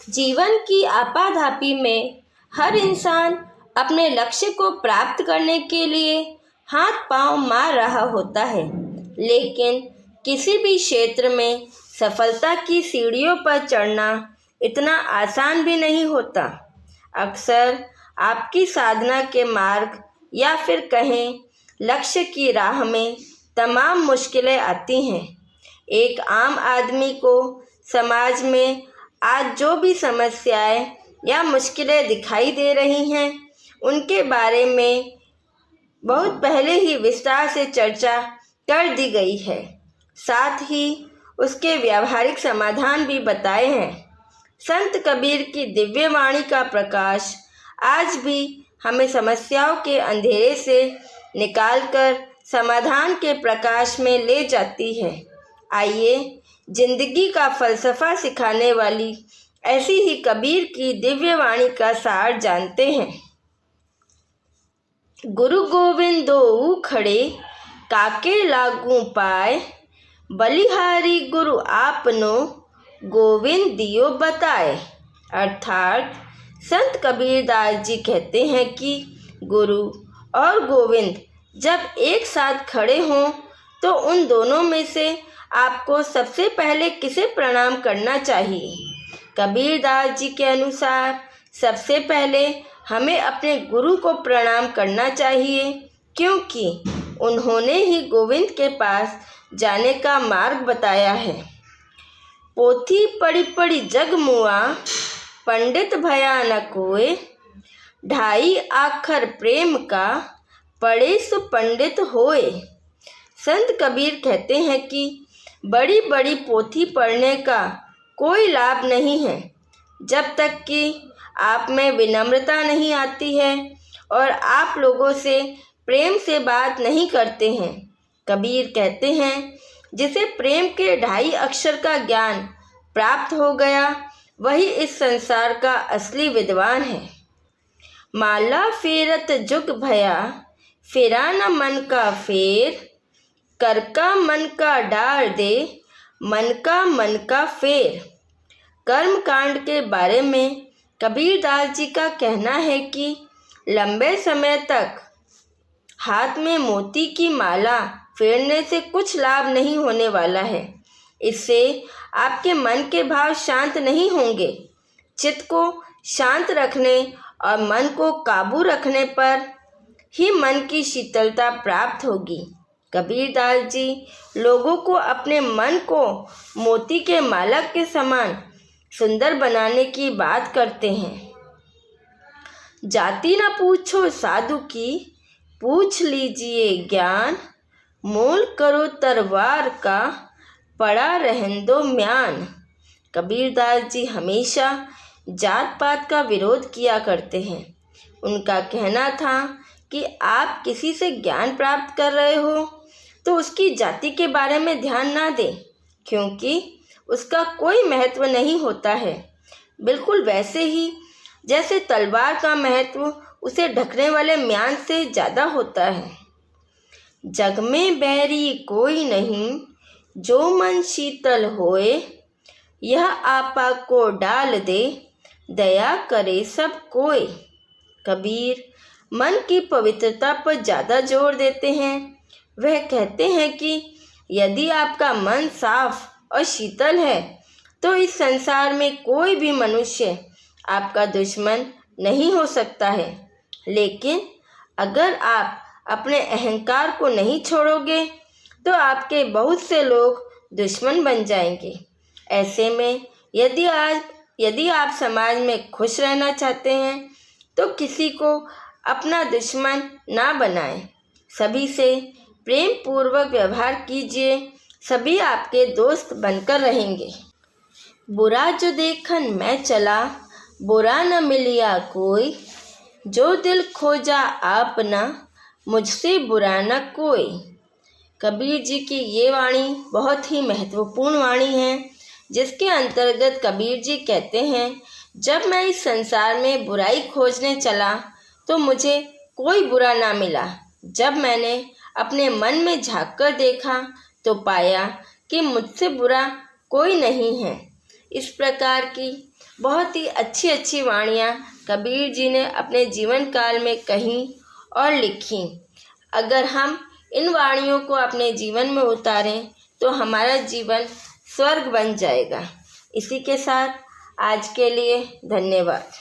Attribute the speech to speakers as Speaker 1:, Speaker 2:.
Speaker 1: जीवन की आपाधापी में हर इंसान अपने लक्ष्य को प्राप्त करने के लिए हाथ पांव मार रहा होता है, लेकिन किसी भी क्षेत्र में सफलता की सीढ़ियों पर चढ़ना इतना आसान भी नहीं होता। अक्सर आपकी साधना के मार्ग या फिर कहें लक्ष्य की राह में तमाम मुश्किलें आती हैं। एक आम आदमी को समाज में आज जो भी समस्याएं या मुश्किलें दिखाई दे रही हैं, उनके बारे में बहुत पहले ही विस्तार से चर्चा कर दी गई है। साथ ही उसके व्यावहारिक समाधान भी बताए हैं। संत कबीर की दिव्य वाणी का प्रकाश आज भी हमें समस्याओं के अंधेरे से निकालकर समाधान के प्रकाश में ले जाती है। आइए जिंदगी का फलसफा सिखाने वाली ऐसी ही कबीर की दिव्य वाणी का सार जानते हैं। गुरु गोविंद दोऊ खड़े काके लागू पाए, बलिहारी गुरु आपनो गोविंद दियो बताए। अर्थात संत कबीरदास जी कहते हैं कि गुरु और गोविंद जब एक साथ खड़े हों तो उन दोनों में से आपको सबसे पहले किसे प्रणाम करना चाहिए? कबीरदास जी के अनुसार सबसे पहले हमें अपने गुरु को प्रणाम करना चाहिए, क्योंकि उन्होंने ही गोविंद के पास जाने का मार्ग बताया है। पोथी पढ़ी पढ़ी जग मुआ, पंडित भया न कोय, ढाई आखर प्रेम का, पढ़े सो पंडित होए। संत कबीर कहते हैं कि बड़ी बड़ी पोथी पढ़ने का कोई लाभ नहीं है जब तक कि आप में विनम्रता नहीं आती है और आप लोगों से प्रेम से बात नहीं करते हैं। कबीर कहते हैं जिसे प्रेम के 2.5 अक्षर का ज्ञान प्राप्त हो गया, वही इस संसार का असली विद्वान है। माला फेरत जुग भया, फेरा न मन का फेर, कर का मन का डाल दे, मन का फेर। कर्म कांड के बारे में कबीरदास जी का कहना है कि लंबे समय तक हाथ में मोती की माला फेरने से कुछ लाभ नहीं होने वाला है। इससे आपके मन के भाव शांत नहीं होंगे। चित्त को शांत रखने और मन को काबू रखने पर ही मन की शीतलता प्राप्त होगी। कबीरदास जी लोगों को अपने मन को मोती के माला के समान सुंदर बनाने की बात करते हैं। जाति न पूछो साधु की, पूछ लीजिए ज्ञान, मोल करो तरवार का, पड़ा रहन दो म्यान। कबीरदास जी हमेशा जात पात का विरोध किया करते हैं। उनका कहना था कि आप किसी से ज्ञान प्राप्त कर रहे हो तो उसकी जाति के बारे में ध्यान ना दें, क्योंकि उसका कोई महत्व नहीं होता है। बिल्कुल वैसे ही जैसे तलवार का महत्व उसे ढकने वाले म्यान से ज़्यादा होता है। जग में बैरी कोई नहीं, जो मन शीतल होए, यह आपा को डाल दे, दया करे सब कोय। कबीर मन की पवित्रता पर ज़्यादा जोर देते हैं। वह कहते हैं कि यदि आपका मन साफ और शीतल है तो इस संसार में कोई भी मनुष्य आपका दुश्मन नहीं हो सकता है। लेकिन अगर आप अपने अहंकार को नहीं छोड़ोगे तो आपके बहुत से लोग दुश्मन बन जाएंगे। ऐसे में यदि आप समाज में खुश रहना चाहते हैं तो किसी को अपना दुश्मन ना बनाएं। सभी से प्रेम पूर्वक व्यवहार कीजिए, सभी आपके दोस्त बनकर रहेंगे। बुरा जो देखन मैं चला, बुरा न मिलिया कोई, जो दिल खोजा आपना, मुझसे बुरा न कोई। कबीर जी की ये वाणी बहुत ही महत्वपूर्ण वाणी है, जिसके अंतर्गत कबीर जी कहते हैं, जब मैं इस संसार में बुराई खोजने चला तो मुझे कोई बुरा ना मिला। जब मैंने अपने मन में झांक कर देखा तो पाया कि मुझसे बुरा कोई नहीं है। इस प्रकार की बहुत ही अच्छी अच्छी वाणियाँ कबीर जी ने अपने जीवन काल में कहीं और लिखी। अगर हम इन वाणियों को अपने जीवन में उतारें तो हमारा जीवन स्वर्ग बन जाएगा। इसी के साथ आज के लिए धन्यवाद।